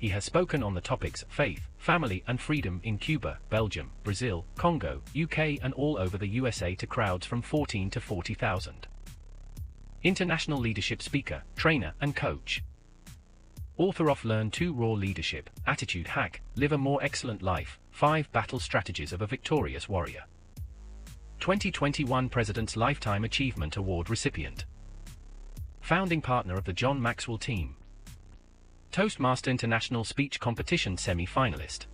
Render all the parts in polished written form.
he has spoken on the topics faith, family and freedom in Cuba, Belgium, Brazil, Congo, UK and all over the USA to crowds from 14 to 40,000. International leadership speaker, trainer and coach. Author of Learn to Raw Leadership, Attitude Hack, Live a More Excellent Life, 5 Battle Strategies of a Victorious Warrior. 2021 President's Lifetime Achievement Award recipient. Founding partner of the John Maxwell team. Toastmaster International Speech Competition semi-finalist.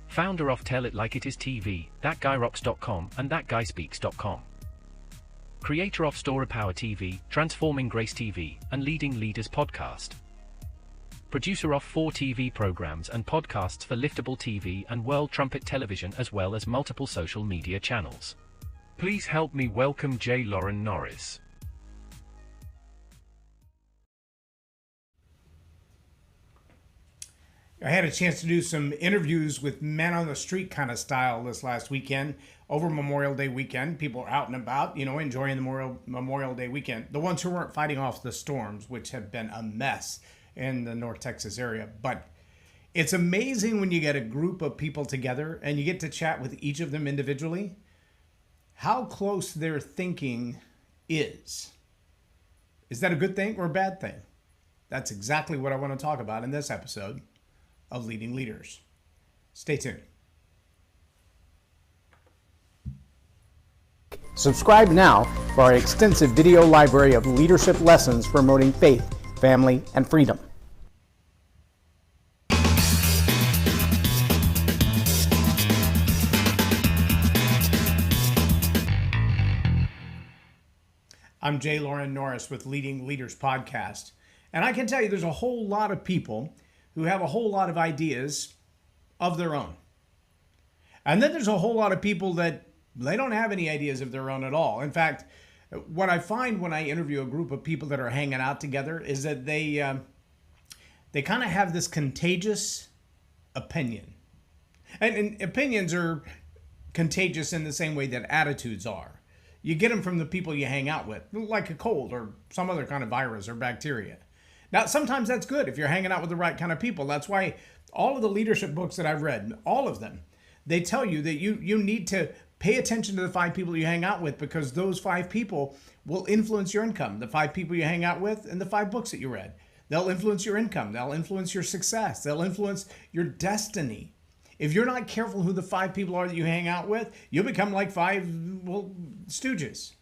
Founder of Tell It Like It Is TV, ThatGuyRocks.com and ThatGuySpeaks.com. Creator of StoryPowerMasterclass, Transforming Grace TV, and Leading Leaders podcast. Producer of 4 TV programs and podcasts for Liftable TV and World Trumpet Television as well as multiple social media channels. Please help me welcome J Loren Norris. I had a chance to do some interviews with men on the street kind of style this last weekend, over Memorial Day weekend. People are out and about, enjoying the Memorial Day weekend. The ones who weren't fighting off the storms, which have been a mess in the North Texas area. But it's amazing when you get a group of people together and you get to chat with each of them individually, how close their thinking is. Is that a good thing or a bad thing? That's exactly what I want to talk about in this episode of Leading Leaders. Stay tuned. Subscribe now for our extensive video library of leadership lessons promoting faith, family, and freedom. I'm J Loren Norris with Leading Leaders Podcast, and I can tell you there's a whole lot of people who have a whole lot of ideas of their own. And then there's a whole lot of people that they don't have any ideas of their own at all. In fact, what I find when I interview a group of people that are hanging out together is that they kind of have this contagious opinion. And opinions are contagious in the same way that attitudes are. You get them from the people you hang out with, like a cold or some other kind of virus or bacteria. Now, sometimes that's good if you're hanging out with the right kind of people. That's why all of the leadership books that I've read, all of them, they tell you that you need to pay attention to the 5 people you hang out with, because those 5 people will influence your income. The 5 people you hang out with and the 5 books that you read. They'll influence your income. They'll influence your success. They'll influence your destiny. If you're not careful who the 5 people are that you hang out with, you'll become like 5 stooges.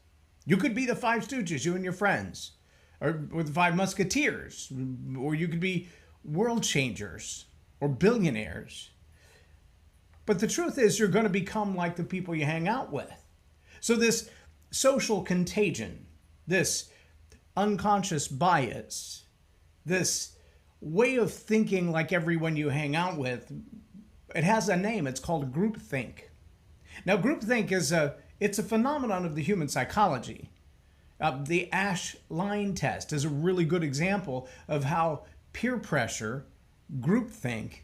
You could be the 5 stooges, you and your friends. Or with the 5 musketeers, or you could be world changers or billionaires. But the truth is, you're going to become like the people you hang out with. So this social contagion, this unconscious bias, this way of thinking like everyone you hang out with, it has a name. It's called groupthink. Now, groupthink it's a phenomenon of the human psychology. The Ash line test is a really good example of how peer pressure, groupthink,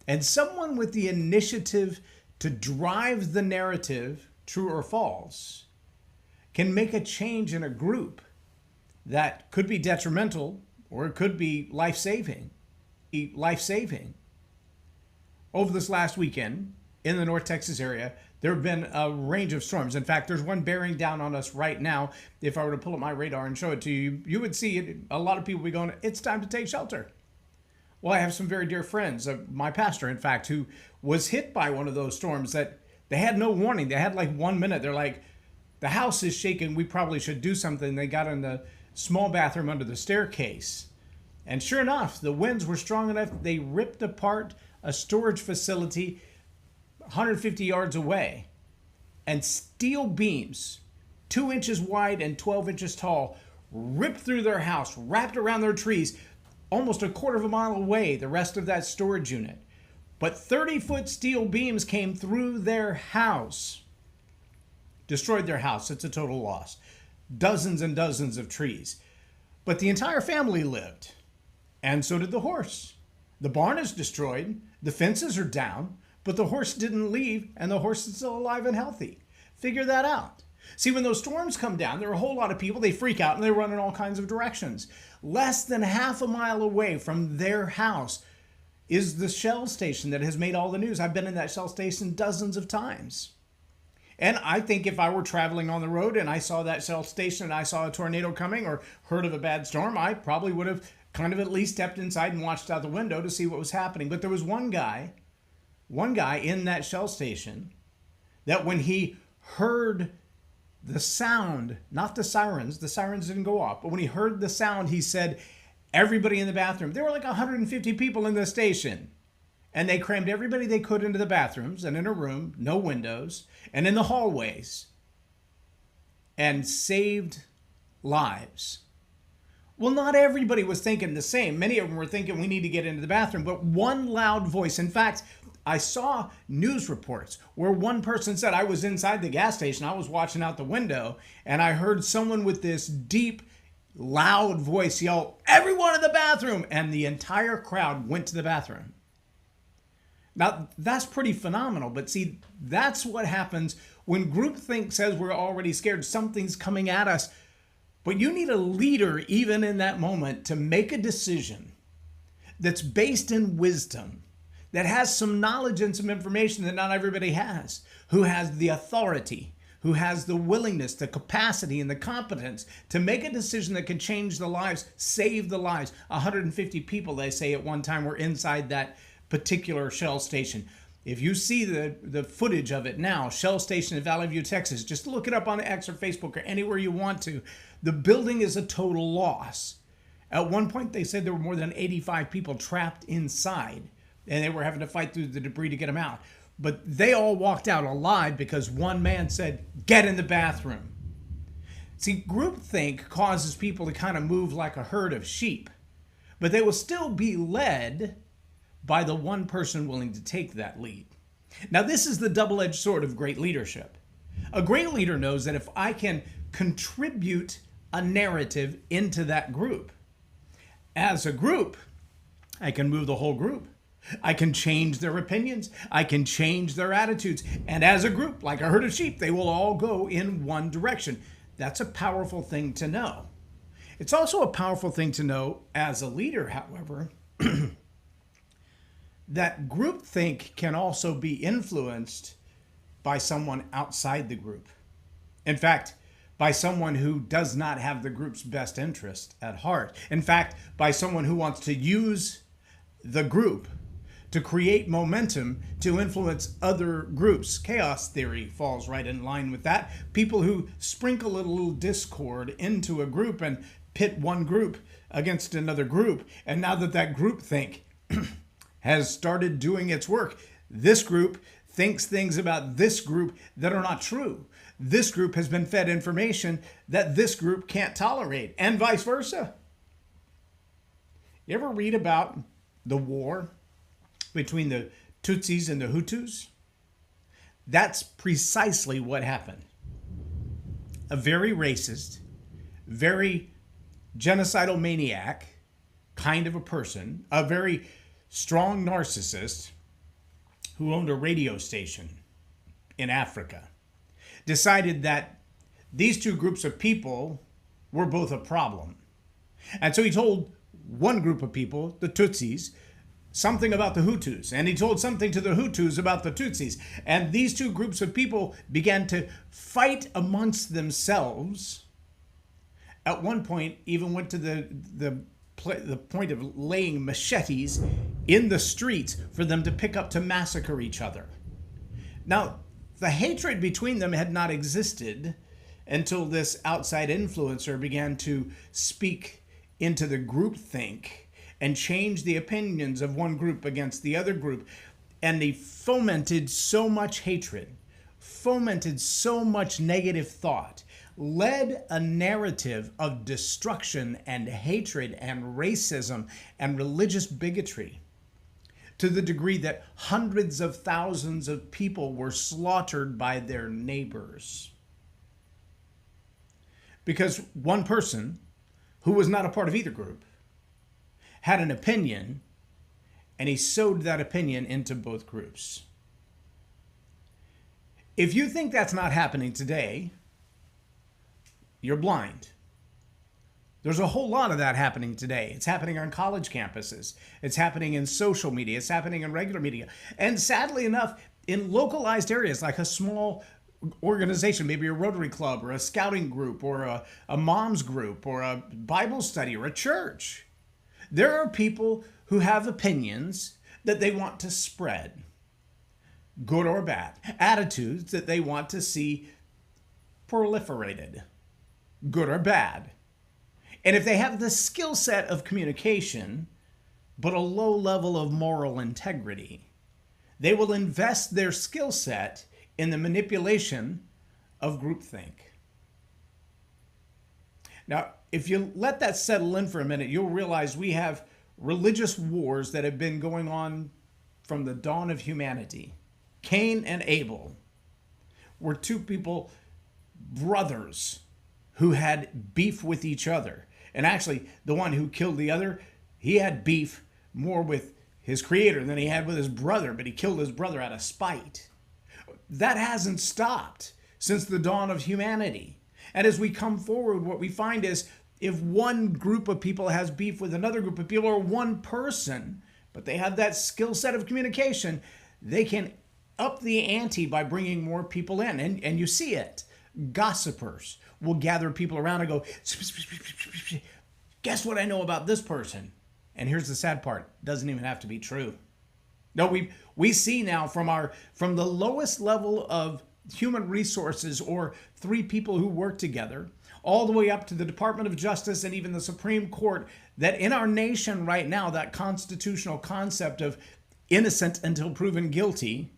and someone with the initiative to drive the narrative, true or false, can make a change in a group that could be detrimental or it could be life-saving. Over this last weekend in the North Texas area, there have been a range of storms. In fact, there's one bearing down on us right now. If I were to pull up my radar and show it to you, you would see it. A lot of people would be going, it's time to take shelter. Well, I have some very dear friends, my pastor, in fact, who was hit by one of those storms that they had no warning. They had like 1 minute. They're like, the house is shaking. We probably should do something. They got in the small bathroom under the staircase. And sure enough, the winds were strong enough. They ripped apart a storage facility 150 yards away, and steel beams 2 inches wide and 12 inches tall ripped through their house, wrapped around their trees, almost a quarter of a mile away, the rest of that storage unit. But 30-foot steel beams came through their house, destroyed their house. It's a total loss. Dozens and dozens of trees. But the entire family lived, and so did the horse. The barn is destroyed, the fences are down, but the horse didn't leave, and the horse is still alive and healthy. Figure that out. See, when those storms come down, there are a whole lot of people, they freak out and they run in all kinds of directions. Less than half a mile away from their house, is the Shell station that has made all the news. I've been in that Shell station dozens of times. And I think if I were traveling on the road and I saw that Shell station and I saw a tornado coming or heard of a bad storm, I probably would have kind of at least stepped inside and watched out the window to see what was happening. But there was one guy in that Shell station that when he heard the sound, not the sirens didn't go off, but when he heard the sound, he said, everybody in the bathroom. There were like 150 people in the station. And they crammed everybody they could into the bathrooms and in a room, no windows, and in the hallways, and saved lives. Well, not everybody was thinking the same. Many of them were thinking we need to get into the bathroom, but one loud voice. In fact, I saw news reports where one person said, I was inside the gas station, I was watching out the window, and I heard someone with this deep, loud voice yell, everyone in the bathroom, and the entire crowd went to the bathroom. Now, that's pretty phenomenal, but see, that's what happens when groupthink says we're already scared, something's coming at us. But you need a leader, even in that moment, to make a decision that's based in wisdom, that has some knowledge and some information that not everybody has, who has the authority, who has the willingness, the capacity, and the competence to make a decision that can change the lives, save the lives. 150 people, they say, at one time were inside that particular Shell station. If you see the footage of it now, Shell station in Valley View, Texas, just look it up on X or Facebook or anywhere you want to. The building is a total loss. At one point, they said there were more than 85 people trapped inside, and they were having to fight through the debris to get them out. But they all walked out alive because one man said, get in the bathroom. See, groupthink causes people to kind of move like a herd of sheep, but they will still be led by the one person willing to take that lead. Now, this is the double-edged sword of great leadership. A great leader knows that if I can contribute a narrative into that group, as a group, I can move the whole group. I can change their opinions. I can change their attitudes. And as a group, like a herd of sheep, they will all go in one direction. That's a powerful thing to know. It's also a powerful thing to know as a leader, however, that groupthink can also be influenced by someone outside the group. In fact, by someone who does not have the group's best interest at heart. In fact, by someone who wants to use the group to create momentum to influence other groups. Chaos theory falls right in line with that. People who sprinkle a little discord into a group and pit one group against another group. And now that that groupthink has started doing its work, this group thinks things about this group that are not true. This group has been fed information that this group can't tolerate, and vice versa. You ever read about the war between the Tutsis and the Hutus? That's precisely what happened. A very racist, very genocidal maniac kind of a person, a very strong narcissist who owned a radio station in Africa, decided that these two groups of people were both a problem. And so he told one group of people, the Tutsis, something about the Hutus, and he told something to the Hutus about the Tutsis. And these two groups of people began to fight amongst themselves. At one point, even went to the point of laying machetes in the streets for them to pick up to massacre each other. Now, the hatred between them had not existed until this outside influencer began to speak into the groupthink and change the opinions of one group against the other group. And they fomented so much hatred, fomented so much negative thought, led a narrative of destruction and hatred and racism and religious bigotry to the degree that hundreds of thousands of people were slaughtered by their neighbors. Because one person, who was not a part of either group, had an opinion, and he sowed that opinion into both groups. If you think that's not happening today, you're blind. There's a whole lot of that happening today. It's happening on college campuses. It's happening in social media. It's happening in regular media. And sadly enough, in localized areas like a small organization, maybe a Rotary Club or a scouting group or a mom's group or a Bible study or a church, there are people who have opinions that they want to spread, good or bad, attitudes that they want to see proliferated, good or bad. And if they have the skill set of communication, but a low level of moral integrity, they will invest their skill set in the manipulation of groupthink. Now, if you let that settle in for a minute, you'll realize we have religious wars that have been going on from the dawn of humanity. Cain and Abel were two people, brothers, who had beef with each other. And actually, the one who killed the other, he had beef more with his creator than he had with his brother, but he killed his brother out of spite. That hasn't stopped since the dawn of humanity. And as we come forward, what we find is if one group of people has beef with another group of people or one person, but they have that skill set of communication, they can up the ante by bringing more people in. And you see it. Gossipers will gather people around and go, guess what I know about this person? And here's the sad part. It doesn't even have to be true. No, we see now from the lowest level of human resources or three people who work together, all the way up to the Department of Justice and even the Supreme Court, that in our nation right now, that constitutional concept of innocent until proven guilty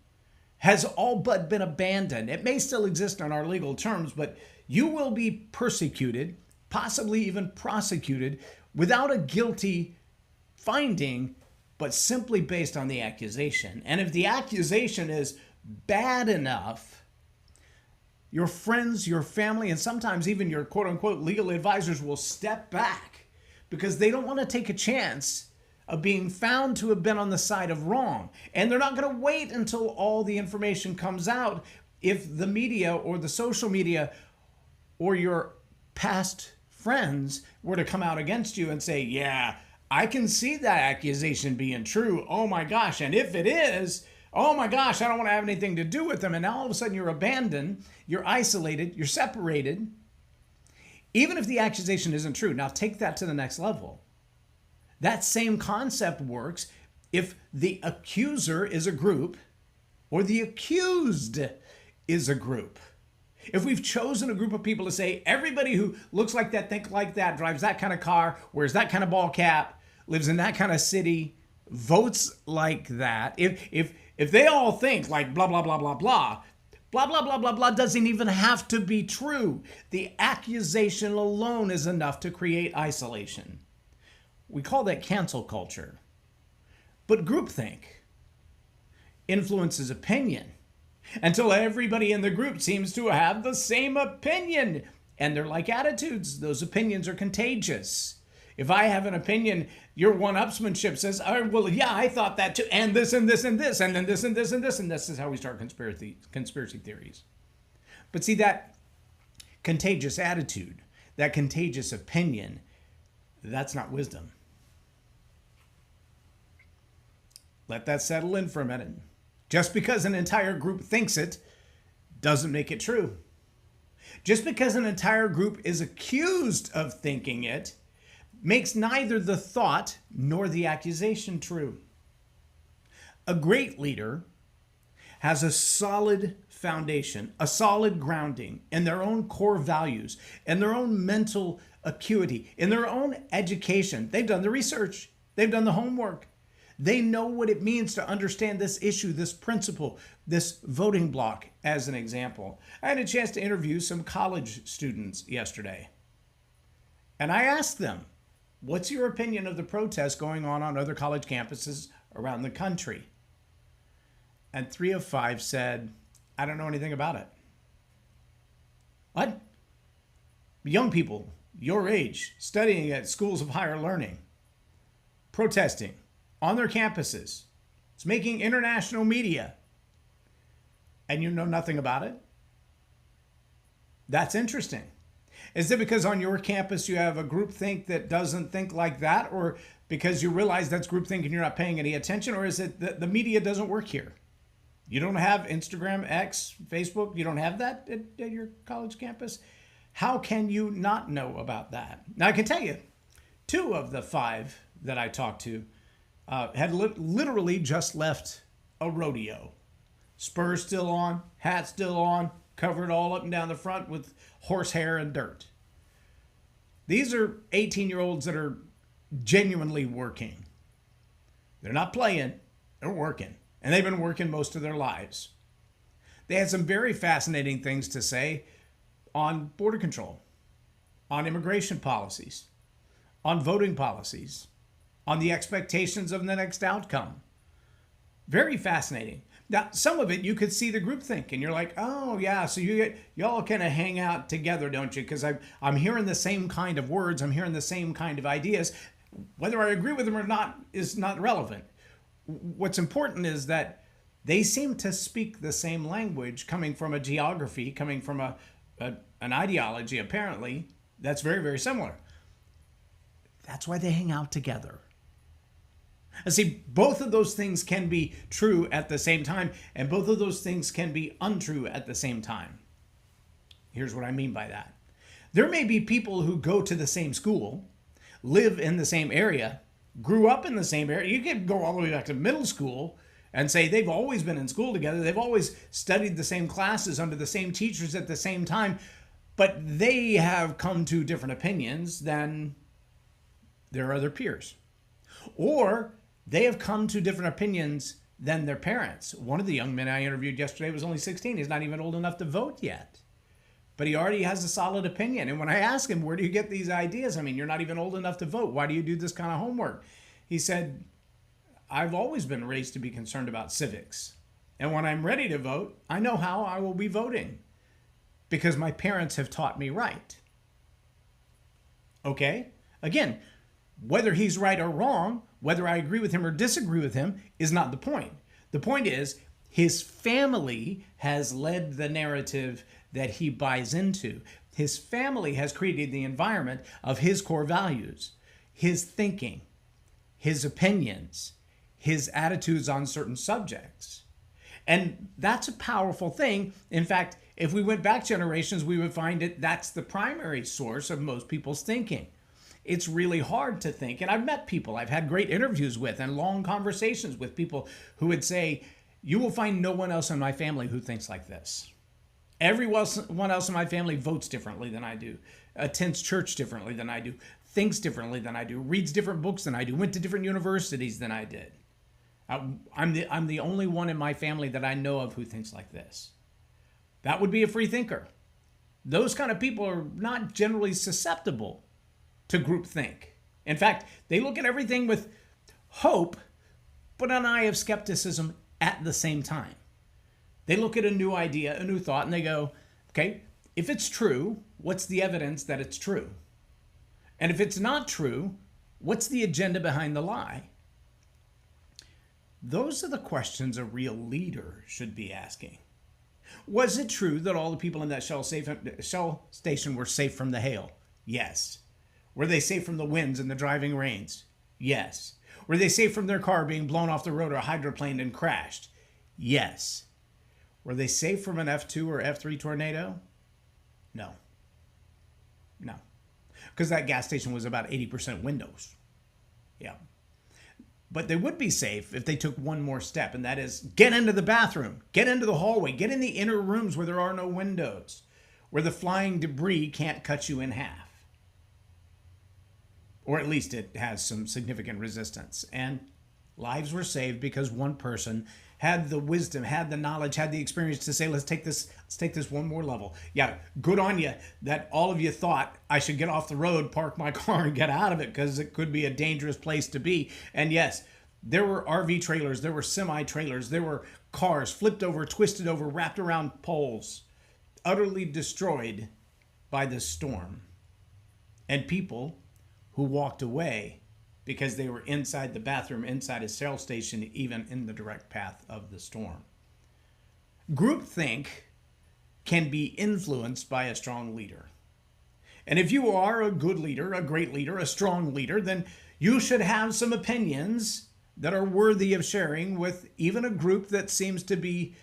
has all but been abandoned. It may still exist on our legal terms, but you will be persecuted, possibly even prosecuted, without a guilty finding, but simply based on the accusation. And if the accusation is bad enough, your friends, your family, and sometimes even your quote-unquote legal advisors will step back because they don't want to take a chance of being found to have been on the side of wrong. And they're not going to wait until all the information comes out if the media or the social media or your past friends were to come out against you and say, yeah, I can see that accusation being true. Oh my gosh. And if it is, oh my gosh, I don't want to have anything to do with them. And now all of a sudden you're abandoned, you're isolated, you're separated. Even if the accusation isn't true, now take that to the next level. That same concept works if the accuser is a group or the accused is a group. If we've chosen a group of people to say everybody who looks like that, think like that, drives that kind of car, wears that kind of ball cap, lives in that kind of city, votes like that, if they all think like blah, blah, blah, blah, blah, blah, blah, blah, blah, blah doesn't even have to be true. The accusation alone is enough to create isolation. We call that cancel culture. But groupthink influences opinion until everybody in the group seems to have the same opinion. And they're like attitudes. Those opinions are contagious. If I have an opinion, your one-upsmanship says, oh, well, yeah, I thought that too, and this and this and this, and then this and this and this, and this is how we start conspiracy theories. But see, that contagious attitude, that contagious opinion, that's not wisdom. Let that settle in for a minute. Just because an entire group thinks it doesn't make it true. Just because an entire group is accused of thinking it makes neither the thought nor the accusation true. A great leader has a solid foundation, a solid grounding in their own core values, in their own mental acuity, in their own education. They've done the research. They've done the homework. They know what it means to understand this issue, this principle, this voting block, as an example. I had a chance to interview some college students yesterday. And I asked them, what's your opinion of the protests going on other college campuses around the country? And 3 of 5 said, I don't know anything about it. What? Young people, your age, studying at schools of higher learning, protesting on their campuses. It's making international media. And you know nothing about it? That's interesting. Is it because on your campus you have a groupthink that doesn't think like that, or because you realize that's groupthink and you're not paying any attention, or is it that the media doesn't work here? You don't have Instagram, X, Facebook, you don't have that at your college campus? How can you not know about that? Now, I can tell you, 2 of the 5 that I talked to had literally just left a rodeo. Spurs still on, hat still on, covered all up and down the front with horsehair and dirt. These are 18-year-olds that are genuinely working. They're not playing, they're working. And they've been working most of their lives. They had some very fascinating things to say on border control, on immigration policies, on voting policies, on the expectations of the next outcome. Very fascinating. Now, some of it you could see the groupthink, and you're like, oh yeah, so y'all kind of hang out together, don't you? Because I'm hearing the same kind of words, I'm hearing the same kind of ideas. Whether I agree with them or not is not relevant. What's important is that they seem to speak the same language, coming from a geography, coming from an ideology, apparently, that's very, very similar. That's why they hang out together. And see, both of those things can be true at the same time, and both of those things can be untrue at the same time. Here's what I mean by that. There may be people who go to the same school, live in the same area, grew up in the same area. You could go all the way back to middle school and say they've always been in school together. They've always studied the same classes under the same teachers at the same time, but they have come to different opinions than their other peers. Or they have come to different opinions than their parents. One of the young men I interviewed yesterday was only 16. He's not even old enough to vote yet. But he already has a solid opinion. And when I asked him, where do you get these ideas? I mean, you're not even old enough to vote. Why do you do this kind of homework? He said, I've always been raised to be concerned about civics. And when I'm ready to vote, I know how I will be voting because my parents have taught me right. Okay? Again, whether he's right or wrong, whether I agree with him or disagree with him is not the point. The point is his family has led the narrative that he buys into. His family has created the environment of his core values, his thinking, his opinions, his attitudes on certain subjects. And that's a powerful thing. In fact, if we went back generations, we would find that's the primary source of most people's thinking. It's really hard to think. And I've met people I've had great interviews with and long conversations with people who would say, you will find no one else in my family who thinks like this. Everyone else in my family votes differently than I do, attends church differently than I do, thinks differently than I do, reads different books than I do, went to different universities than I did. I'm the only one in my family that I know of who thinks like this. That would be a free thinker. Those kind of people are not generally susceptible to groupthink. In fact, they look at everything with hope, but an eye of skepticism at the same time. They look at a new idea, a new thought, and they go, okay, if it's true, what's the evidence that it's true? And if it's not true, what's the agenda behind the lie? Those are the questions a real leader should be asking. Was it true that all the people in that Shell station were safe from the hail? Yes. Were they safe from the winds and the driving rains? Yes. Were they safe from their car being blown off the road or hydroplaned and crashed? Yes. Were they safe from an F2 or F3 tornado? No. No. Because that gas station was about 80% windows. Yeah. But they would be safe if they took one more step, and that is get into the bathroom, get into the hallway, get in the inner rooms where there are no windows, where the flying debris can't cut you in half. Or at least it has some significant resistance. And lives were saved because one person had the wisdom, had the knowledge, had the experience to say, let's take this one more level. Yeah, good on you that all of you thought I should get off the road, park my car, and get out of it because it could be a dangerous place to be. And yes, there were RV trailers, there were semi-trailers, there were cars flipped over, twisted over, wrapped around poles, utterly destroyed by the storm. And people who walked away because they were inside the bathroom, inside a Shell station, even in the direct path of the storm. Groupthink can be influenced by a strong leader. And if you are a good leader, a great leader, a strong leader, then you should have some opinions that are worthy of sharing with even a group that seems to be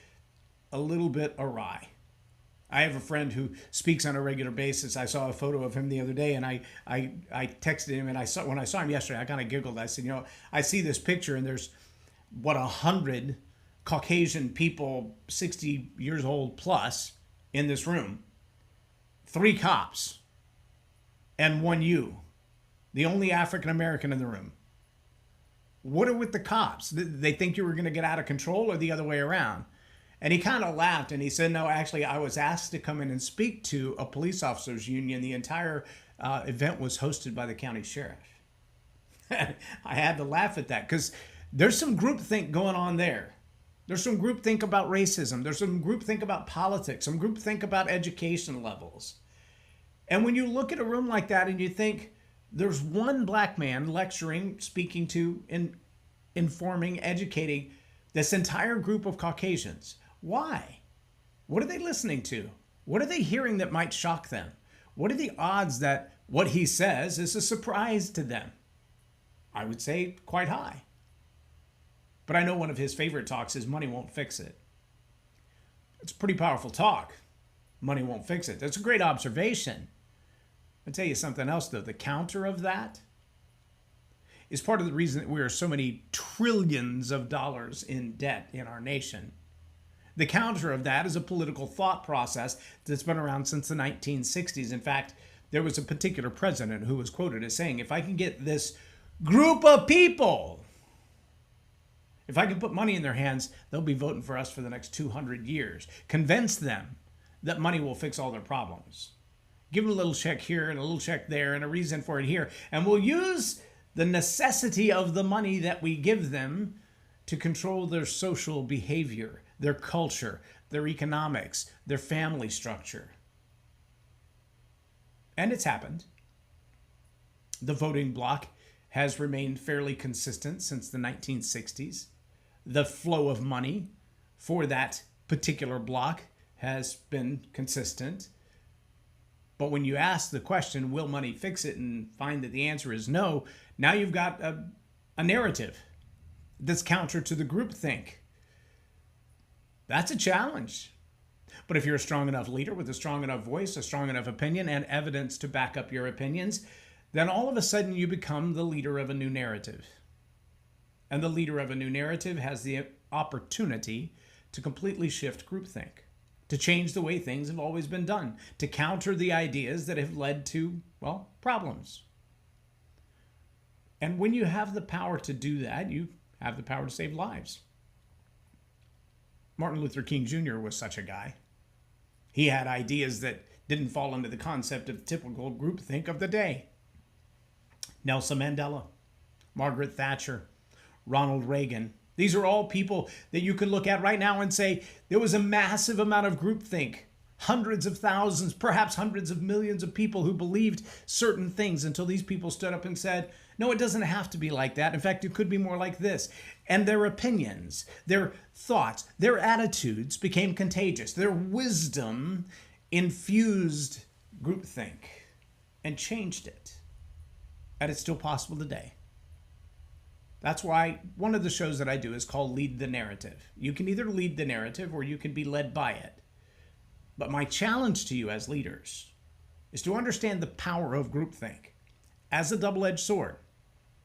a little bit awry. I have a friend who speaks on a regular basis. I saw a photo of him the other day, and I texted him, and when I saw him yesterday, I kind of giggled. I said, I see this picture, and there's 100 Caucasian people, 60 years old plus, in this room. 3 cops and 1 you, the only African American in the room. What are with the cops? They think you were going to get out of control, or the other way around? And he kind of laughed, and he said, no, actually, I was asked to come in and speak to a police officers union. The entire event was hosted by the county sheriff. I had to laugh at that, because there's some groupthink going on there. There's some groupthink about racism. There's some groupthink about politics, some groupthink about education levels. And when you look at a room like that and you think there's one black man lecturing, speaking to, informing, educating this entire group of Caucasians, why? What are they listening to? What are they hearing that might shock them? What are the odds that what he says is a surprise to them? I would say quite high. But I know one of his favorite talks is money won't fix it. It's a pretty powerful talk. Money won't fix it. That's a great observation. I'll tell you something else, though. The counter of that is part of the reason that we are so many trillions of dollars in debt in our nation. The counter of that is a political thought process that's been around since the 1960s. In fact, there was a particular president who was quoted as saying, if I can get this group of people, if I can put money in their hands, they'll be voting for us for the next 200 years. Convince them that money will fix all their problems. Give them a little check here and a little check there and a reason for it here. And we'll use the necessity of the money that we give them to control their social behavior, their culture, their economics, their family structure. And it's happened. The voting bloc has remained fairly consistent since the 1960s. The flow of money for that particular bloc has been consistent. But when you ask the question, will money fix it, and find that the answer is no, now you've got a narrative that's counter to the groupthink. That's a challenge. But if you're a strong enough leader with a strong enough voice, a strong enough opinion, and evidence to back up your opinions, then all of a sudden you become the leader of a new narrative. And the leader of a new narrative has the opportunity to completely shift groupthink, to change the way things have always been done, to counter the ideas that have led to, well, problems. And when you have the power to do that, you have the power to save lives. Martin Luther King Jr. was such a guy. He had ideas that didn't fall into the concept of typical groupthink of the day. Nelson Mandela, Margaret Thatcher, Ronald Reagan. These are all people that you can look at right now and say there was a massive amount of groupthink. Hundreds of thousands, perhaps hundreds of millions of people who believed certain things until these people stood up and said, no, it doesn't have to be like that. In fact, it could be more like this. And their opinions, their thoughts, their attitudes became contagious. Their wisdom infused groupthink and changed it. And it's still possible today. That's why one of the shows that I do is called Lead the Narrative. You can either lead the narrative or you can be led by it. But my challenge to you as leaders is to understand the power of groupthink as a double-edged sword.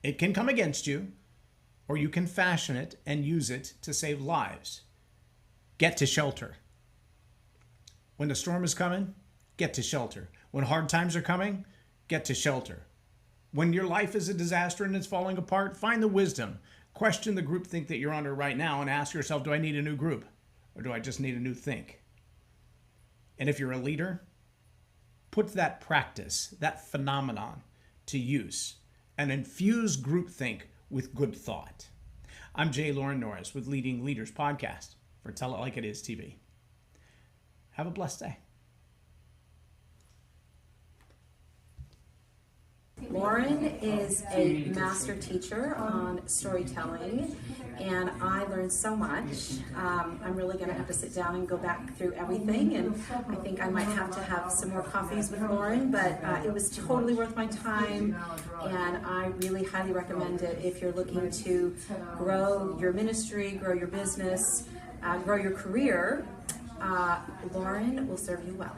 It can come against you, or you can fashion it and use it to save lives. Get to shelter. When the storm is coming, get to shelter. When hard times are coming, get to shelter. When your life is a disaster and it's falling apart, find the wisdom. Question the groupthink that you're under right now and ask yourself, do I need a new group? Or do I just need a new think? And if you're a leader, put that practice, that phenomenon to use and infuse groupthink with good thought. I'm J Loren Norris with Leading Leaders Podcast for Tell It Like It Is TV. Have a blessed day. Loren is a master teacher on storytelling, and I learned so much. I'm really going to have to sit down and go back through everything, and I think I might have to have some more coffees with Loren, but it was totally worth my time, and I really highly recommend it if you're looking to grow your ministry, grow your business, grow your career. Loren will serve you well.